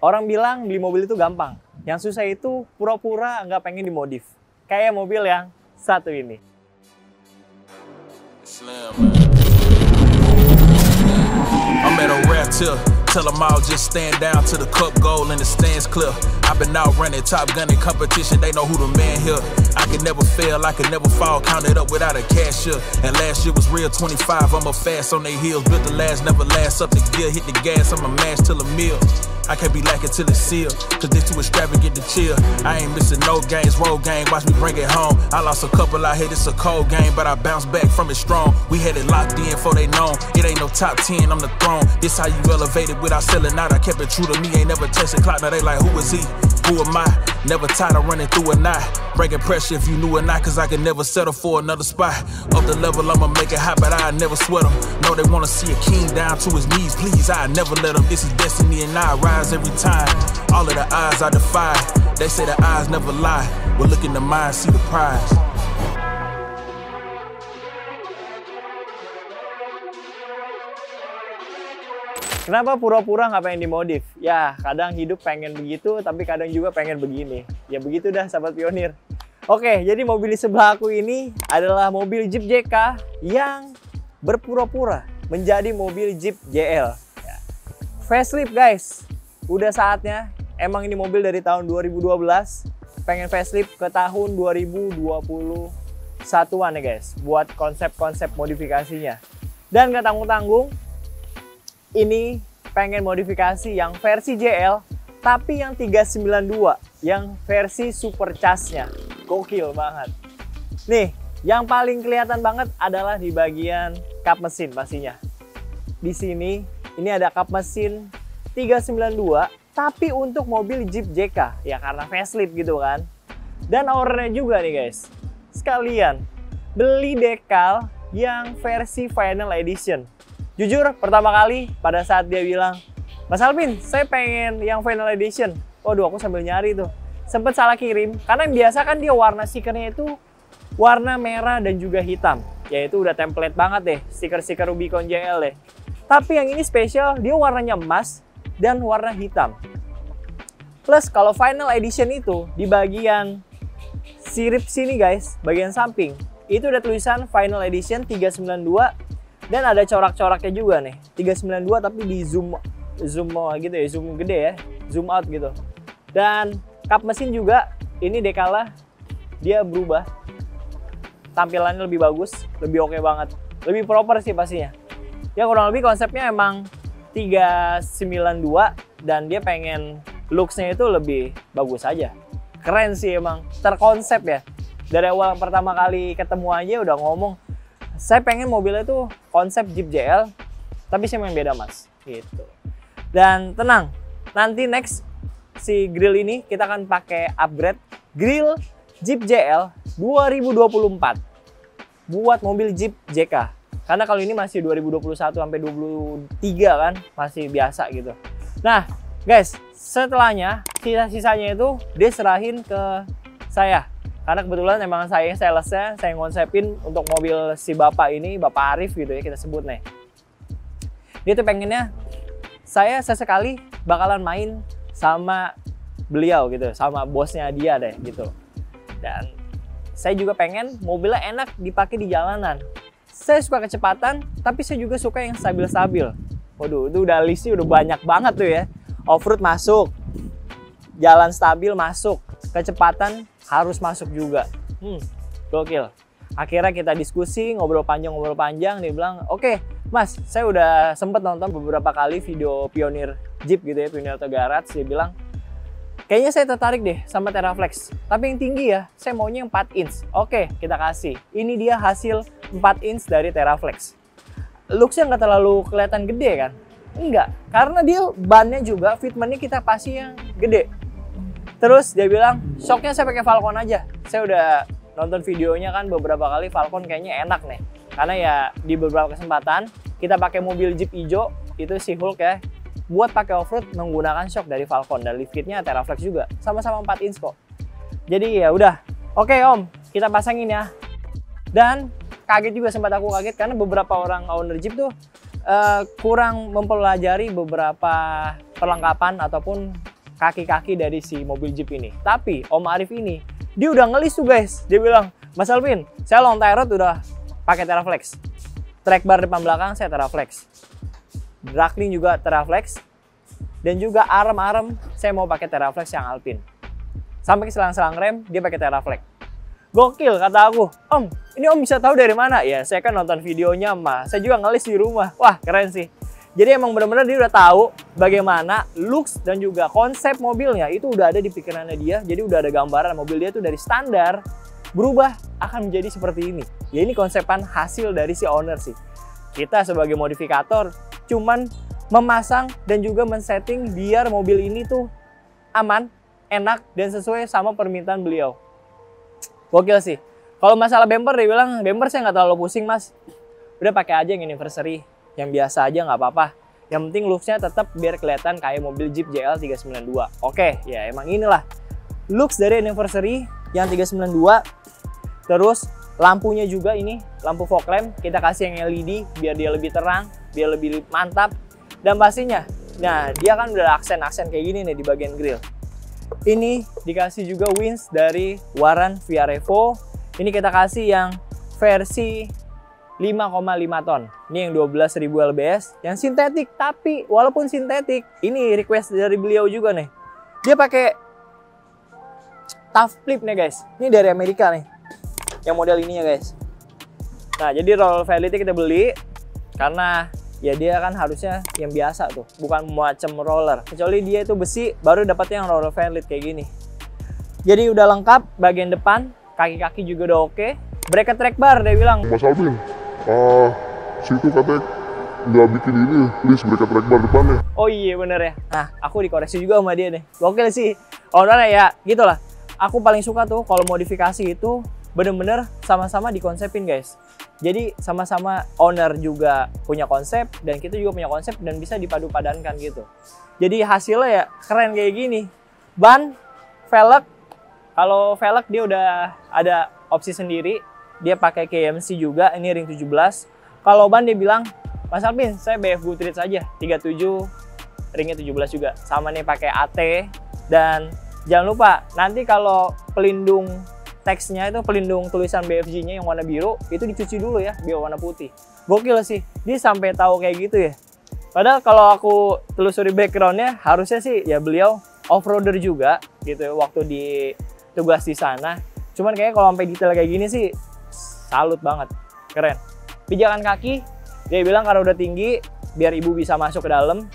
Orang bilang beli mobil itu gampang. Yang susah itu pura-pura nggak pengen dimodif. Kayak mobil yang satu ini. I'm at a rap till tell them all just stand down to the cup goal and the stands clear. I've been out running Top Gun in competition, they know who the man here. I can never fail, I can never fall, count it up without a cashier. And last year was real 25, I'm a fast on they heels. Built the last, never last up the gear, hit the gas, I'm a mash till a meal. I can't be lacking till it's sealed, cause this too extravagant to chill. I ain't missing no games, road game, watch me bring it home. I lost a couple out here, it's a cold game, but I bounced back from it strong. We had it locked in before they known. It ain't no top 10, I'm the throne. This how you elevated without selling out. I kept it true to me, ain't never testing clock. Now they like, who is he? Who am I? Never tired of running through a night. Breaking pressure if you knew or not, cause I can never settle for another spot. Up the level, I'ma make it hot, but I never sweat them. No, they wanna see a king down to his knees. Please, I never let them. This is destiny and I rise every time. All of the odds I defy. They say the eyes never lie. Well, look in the mind, see the prize. Kenapa pura-pura nggak pengen dimodif? Ya, kadang hidup pengen begitu, tapi kadang juga pengen begini. Ya begitu dah, sahabat pionir. Oke, jadi mobil di sebelah aku ini adalah mobil Jeep JK yang berpura-pura menjadi mobil Jeep JL. Ya. Facelift guys, udah saatnya. Emang ini mobil dari tahun 2012, pengen facelift ke tahun 2021-an ya guys, buat konsep-konsep modifikasinya. Dan nggak tanggung-tanggung, ini pengen modifikasi yang versi JL, tapi yang 392, yang versi supercharge-nya. Gokil banget. Nih, yang paling kelihatan banget adalah di bagian kap mesin pastinya. Di sini, ini ada kap mesin 392, tapi untuk mobil Jeep JK. Ya karena facelift gitu kan. Dan ownernya juga nih guys, sekalian beli dekal yang versi Final Edition. Jujur, pertama kali pada saat dia bilang, Mas Alvin, saya pengen yang Final Edition. Waduh, aku sambil nyari tuh. Sempet salah kirim, karena yang biasa kan dia warna stikernya itu warna merah dan juga hitam. Yaitu udah template banget deh, stiker-stiker Rubicon JL deh. Tapi yang ini spesial, dia warnanya emas dan warna hitam. Plus, kalau Final Edition itu, di bagian sirip sini guys, bagian samping, itu udah tulisan Final Edition 392. Dan ada corak-coraknya juga nih, 392 tapi di zoom gitu ya, zoom gede ya, zoom out gitu. Dan kap mesin juga, ini dekala dia berubah, tampilannya lebih bagus, lebih oke banget, lebih proper sih pastinya. Ya kurang lebih konsepnya emang 392 dan dia pengen looks-nya itu lebih bagus aja. Keren sih emang, terkonsep ya. Dari awal pertama kali ketemu aja udah ngomong, saya pengen mobilnya tuh konsep Jeep JL, tapi saya main beda mas, gitu. Dan tenang, nanti next si grill ini kita akan pakai upgrade grill Jeep JL 2024 buat mobil Jeep JK. Karena kalau ini masih 2021 sampai 23 kan, masih biasa gitu. Nah, guys, setelahnya sisa-sisanya itu dia serahin ke saya. Karena kebetulan emang saya salesnya, saya ngonsepin untuk mobil si bapak ini, Bapak Arif gitu ya kita sebut nih. Dia tuh pengennya saya sesekali bakalan main sama beliau gitu, sama bosnya dia deh gitu. Dan saya juga pengen mobilnya enak dipakai di jalanan. Saya suka kecepatan, tapi saya juga suka yang stabil-stabil. Waduh, itu udah listnya udah banyak banget tuh ya. Off-road masuk, jalan stabil masuk, kecepatan harus masuk juga. Gokil. Akhirnya kita diskusi, ngobrol panjang. Dia bilang, oke, mas, saya udah sempet nonton beberapa kali video pionir Jeep gitu ya, pionir atau garage. Dia bilang, kayaknya saya tertarik deh sama Teraflex. Tapi yang tinggi ya, saya maunya yang 4 inch. Oke, kita kasih. Ini dia hasil 4 inch dari Teraflex. Looks-nya nggak terlalu kelihatan gede kan? Enggak, karena dia bannya juga, fitmentnya kita pasti yang gede. Terus dia bilang, shocknya saya pakai Falcon aja. Saya udah nonton videonya kan beberapa kali, Falcon kayaknya enak nih. Karena ya di beberapa kesempatan kita pakai mobil Jeep hijau itu si Hulk ya, buat pakai off-road menggunakan shock dari Falcon dan lift kitnya Teraflex juga, sama-sama 4 inch kok. Jadi ya udah, oke om, kita pasangin ya. Dan kaget juga, sempat aku kaget karena beberapa orang owner Jeep tuh kurang mempelajari beberapa perlengkapan ataupun kaki-kaki dari si mobil Jeep ini. Tapi Om Arif ini, dia udah ngelis tuh guys. Dia bilang, Mas Alvin, saya long tie rod udah pakai Teraflex. Track bar depan belakang saya Teraflex. Drakling juga Teraflex. Dan juga arm-arm saya mau pakai Teraflex yang Alpine. Sampai ke selang-selang rem, dia pakai Teraflex. Gokil kata aku. Om, ini Om bisa tahu dari mana? Ya, saya kan nonton videonya mah. Saya juga ngelis di rumah. Wah, keren sih. Jadi emang benar-benar dia udah tahu bagaimana looks dan juga konsep mobilnya itu udah ada di pikirannya dia. Jadi udah ada gambaran mobil dia tuh dari standar berubah akan menjadi seperti ini. Ya ini konsepan hasil dari si owner sih. Kita sebagai modifikator cuman memasang dan juga men-setting biar mobil ini tuh aman, enak dan sesuai sama permintaan beliau. Gokil sih. Kalau masalah bumper dia bilang, bumper saya nggak terlalu pusing mas. Udah pakai aja yang anniversary. Yang biasa aja nggak apa-apa. Yang penting looks-nya tetap biar kelihatan kayak mobil Jeep JL 392. Oke, ya emang inilah looks dari anniversary yang 392. Terus lampunya juga ini, lampu fog lamp kita kasih yang LED biar dia lebih terang, biar lebih mantap. Dan pastinya, nah dia kan udah aksen-aksen kayak gini nih di bagian grill. Ini dikasih juga winch dari Warren Viarevo. Ini kita kasih yang versi 5,5 ton. Ini yang 12.000 lbs, yang sintetik. Tapi walaupun sintetik, ini request dari beliau juga nih. Dia pakai tough flip nih guys. Ini dari Amerika nih, yang model ininya guys. Nah jadi roll validity kita beli karena ya dia kan harusnya yang biasa tuh, bukan macam roller. Kecuali dia itu besi, baru dapatnya yang roller valid kayak gini. Jadi udah lengkap bagian depan, kaki-kaki juga udah oke. Bracket track bar dia bilang, Mas Alvin, situ katanya nggak bikin ini list bracket track bar depannya. oh iya bener ya. Nah aku dikoreksi juga sama dia nih. Gokil sih. Ownernya ya gitulah. Aku paling suka tuh kalau modifikasi itu bener-bener sama-sama dikonsepin guys. Jadi sama-sama owner juga punya konsep dan kita juga punya konsep dan bisa dipadu-padankan gitu. Jadi hasilnya ya keren kayak gini. Ban, velg. Kalau velg dia udah ada opsi sendiri. Dia pakai KMC juga, ini ring 17. Kalau ban dia bilang, Mas Alvin, saya BF Goodrich aja, 37, ringnya 17 juga. Sama nih pakai AT. Dan jangan lupa, nanti kalau pelindung teksnya itu, pelindung tulisan BFG-nya yang warna biru, itu dicuci dulu ya, biar warna putih. Gokil sih, dia sampai tahu kayak gitu ya. Padahal kalau aku telusuri background-nya, harusnya sih ya beliau off-roader juga gitu ya, waktu di tugas di sana. Cuman kayaknya kalau sampai detail kayak gini sih, salut banget, keren. Pijakan kaki, dia bilang karena udah tinggi, biar ibu bisa masuk ke dalam.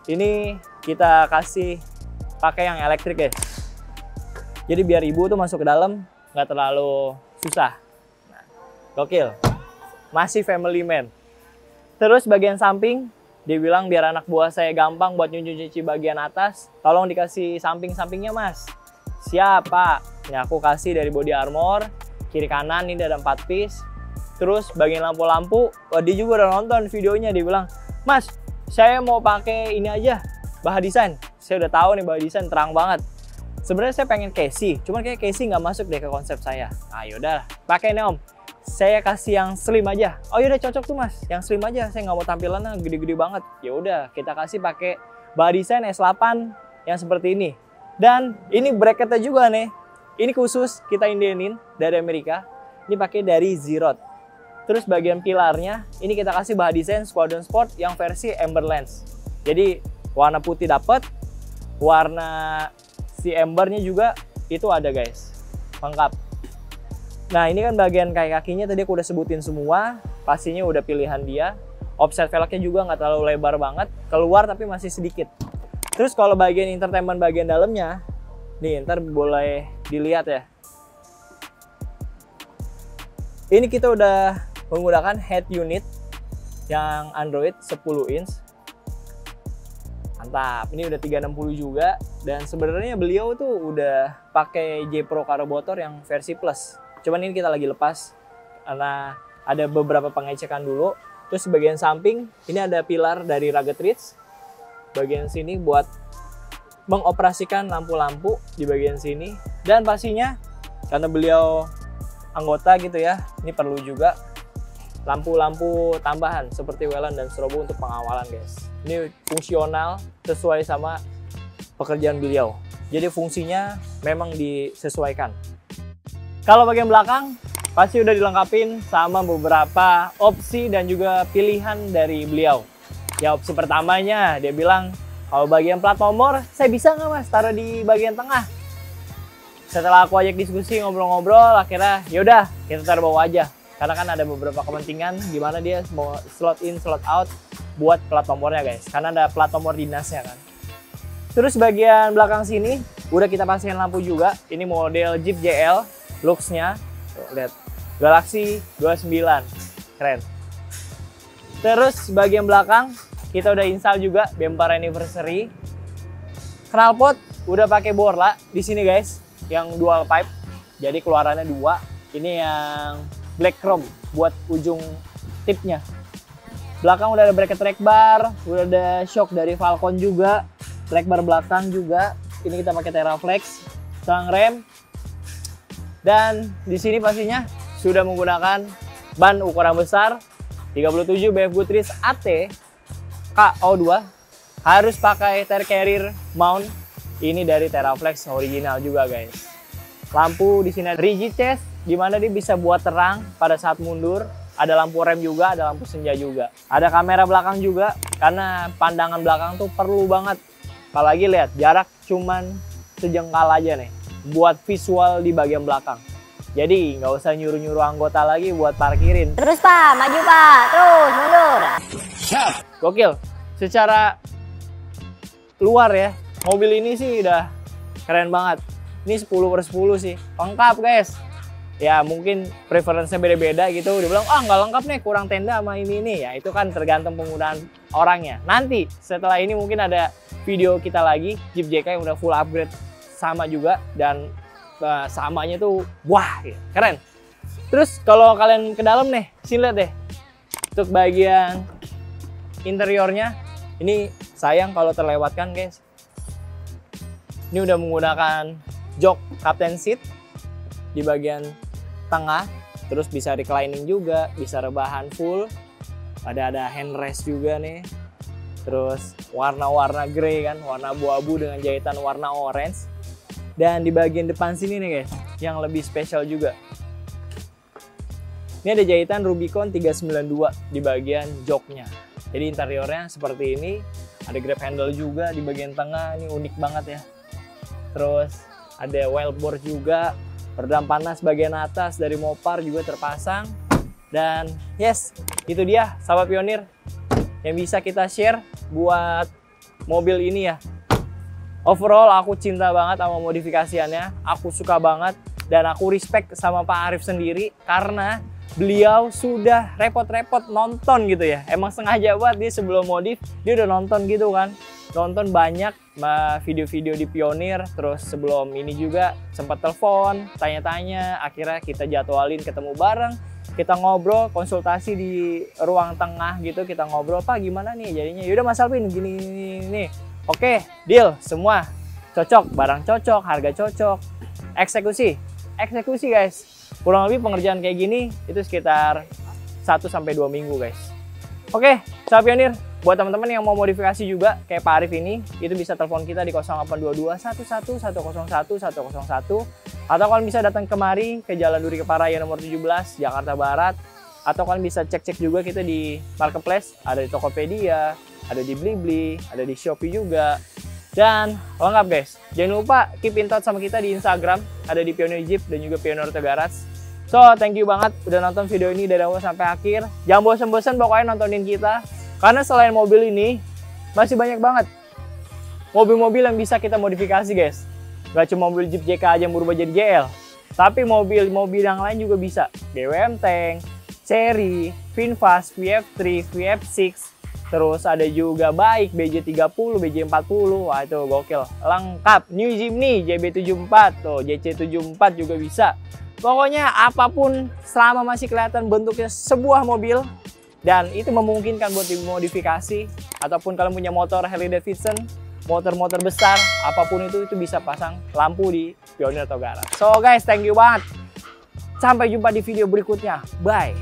Ini kita kasih pakai yang elektrik guys. Jadi biar ibu tuh masuk ke dalam nggak terlalu susah. Nah, gokil, masih family man. Terus bagian samping, dia bilang biar anak buah saya gampang buat nyuci bagian atas, tolong dikasih samping-sampingnya mas. Siapa? Ini aku kasih dari body armor, kiri kanan ini ada 4 piece. Terus bagian lampu-lampu, dia juga udah nonton videonya, dia bilang, Mas, saya mau pakai ini aja, Baha Design. Saya udah tahu nih Baha Design terang banget. Sebenarnya saya pengen Casey, cuman kayak Casey nggak masuk deh ke konsep saya. Ah yaudah, pakai nih om. Saya kasih yang slim aja. Oh yaudah cocok tuh mas, yang slim aja. Saya nggak mau tampilannya gede-gede banget. Ya udah, kita kasih pakai Baha Design S8 yang seperti ini. Dan ini bracketnya juga nih. Ini khusus kita indenin dari Amerika. Ini pakai dari Zeroth. Terus bagian pilarnya, ini kita kasih Baha Design Squadron Sport yang versi Amber Lens. Jadi warna putih dapat, warna si embernya juga itu ada guys, lengkap. Nah ini kan bagian kaki-kakinya tadi aku udah sebutin semua, pastinya udah pilihan dia. Offset velgnya juga nggak terlalu lebar banget, keluar tapi masih sedikit. Terus kalau bagian entertainment bagian dalamnya, nih ntar boleh dilihat ya. Ini kita udah menggunakan head unit yang Android 10 inch. Mantap, ini udah 360 juga. Dan sebenarnya beliau tuh udah pakai J Pro Carburetor yang versi plus. Cuman ini kita lagi lepas karena ada beberapa pengecekan dulu. Terus bagian samping ini ada pilar dari Rugged Ridge. Bagian sini buat mengoperasikan lampu-lampu di bagian sini. Dan pastinya karena beliau anggota gitu ya, ini perlu juga lampu-lampu tambahan seperti Welland dan strobo untuk pengawalan guys. Ini fungsional sesuai sama pekerjaan beliau. Jadi fungsinya memang disesuaikan. Kalau bagian belakang pasti udah dilengkapin sama beberapa opsi dan juga pilihan dari beliau. Ya opsi pertamanya dia bilang, kalau bagian plat nomor saya bisa nggak mas taruh di bagian tengah. Setelah aku ajak diskusi ngobrol-ngobrol, akhirnya yaudah kita taruh bawah aja. Karena kan ada beberapa kepentingan gimana dia mau slot in slot out buat plat nomornya guys. Karena ada plat nomor dinasnya kan. Terus bagian belakang sini udah kita pasangin lampu juga. Ini model Jeep JL Luxe-nya. Tuh, lihat. Galaxy 29. Keren. Terus bagian belakang kita udah install juga bumper anniversary. Knalpot udah pakai Borla di sini guys, yang dual pipe. Jadi keluarannya 2. Ini yang black chrome buat ujung tipnya. Belakang udah ada bracket track bar, udah ada shock dari Falcon juga. Track bar belakang juga. Ini kita pakai Teraflex, selang rem. Dan di sini pastinya sudah menggunakan ban ukuran besar 37 BF Goodrich AT KO2. Harus pakai tire carrier mount. Ini dari Teraflex original juga guys. Lampu di sini ada rigid chest, dimana dia bisa buat terang pada saat mundur. Ada lampu rem juga, ada lampu senja juga. Ada kamera belakang juga, karena pandangan belakang tuh perlu banget. Apalagi lihat, jarak cuman sejengkal aja nih, buat visual di bagian belakang. Jadi nggak usah nyuruh-nyuruh anggota lagi buat parkirin. Terus Pak, maju Pak, terus mundur. Gokil. Secara luar ya, mobil ini sih udah keren banget. Ini 10/10 sih, lengkap guys. Ya mungkin preferensinya beda-beda gitu. Dia bilang, ah nggak lengkap nih, kurang tenda sama ini. Ya itu kan tergantung penggunaan orangnya. Nanti setelah ini mungkin ada video kita lagi, Jeep JK yang udah full upgrade sama juga. Dan samanya tuh, wah keren. Terus kalau kalian ke dalam nih, sini lihat deh. Untuk bagian interiornya, ini sayang kalau terlewatkan guys. Ini udah menggunakan jok captain seat di bagian tengah, terus bisa reclining juga, bisa rebahan full. Ada handrest juga nih. Terus warna-warna grey kan, warna abu-abu dengan jahitan warna orange. Dan di bagian depan sini nih guys, yang lebih spesial juga. Ini ada jahitan Rubicon 392 di bagian joknya. Jadi interiornya seperti ini. Ada grab handle juga di bagian tengah, ini unik banget ya. Terus ada wellboard juga. Peredam panas bagian atas dari Mopar juga terpasang. Dan yes, itu dia sahabat pionir yang bisa kita share buat mobil ini ya. Overall aku cinta banget sama modifikasiannya. Aku suka banget dan aku respect sama Pak Arif sendiri karena beliau sudah repot-repot nonton gitu ya. Emang sengaja buat dia sebelum modif, dia udah nonton gitu kan. Nonton banyak video-video di Pionir, terus sebelum ini juga sempat telepon, tanya-tanya, akhirnya kita jadwalin ketemu bareng, kita ngobrol, konsultasi di ruang tengah gitu, kita ngobrol, Pak gimana nih jadinya, yaudah Mas Alvin gini nih, oke deal, semua cocok, barang cocok, harga cocok, eksekusi guys, kurang lebih pengerjaan kayak gini itu sekitar 1-2 minggu guys. Oke, sahabat pionir, buat teman-teman yang mau modifikasi juga kayak Pak Arif ini, itu bisa telepon kita di 0822 11 101 101 atau kalian bisa datang kemari ke Jalan Duri Keparaya nomor 17 Jakarta Barat, atau kalian bisa cek-cek juga kita di marketplace, ada di Tokopedia, ada di Blibli, ada di Shopee juga. Dan lengkap guys, jangan lupa keep in touch sama kita di Instagram, ada di Pionir Jeep dan juga Pionir Auto Garage. So, thank you banget udah nonton video ini dari awal sampai akhir. Jangan bosan-bosan pokoknya nontonin kita. Karena selain mobil ini, masih banyak banget mobil-mobil yang bisa kita modifikasi guys. Gak cuma mobil Jeep JK aja yang berubah jadi JL. Tapi mobil-mobil yang lain juga bisa. GWM Tank, Cherry, VinFast, VF3, VF6. Terus ada juga baik BJ30, BJ40. Wah itu gokil. Lengkap. New Jimny, JB74, tuh JC74 juga bisa. Pokoknya apapun selama masih kelihatan bentuknya sebuah mobil dan itu memungkinkan buat dimodifikasi, ataupun kalian punya motor Harley Davidson, motor-motor besar, apapun itu bisa pasang lampu di Pionir Auto Garage. So guys, thank you banget. Sampai jumpa di video berikutnya. Bye.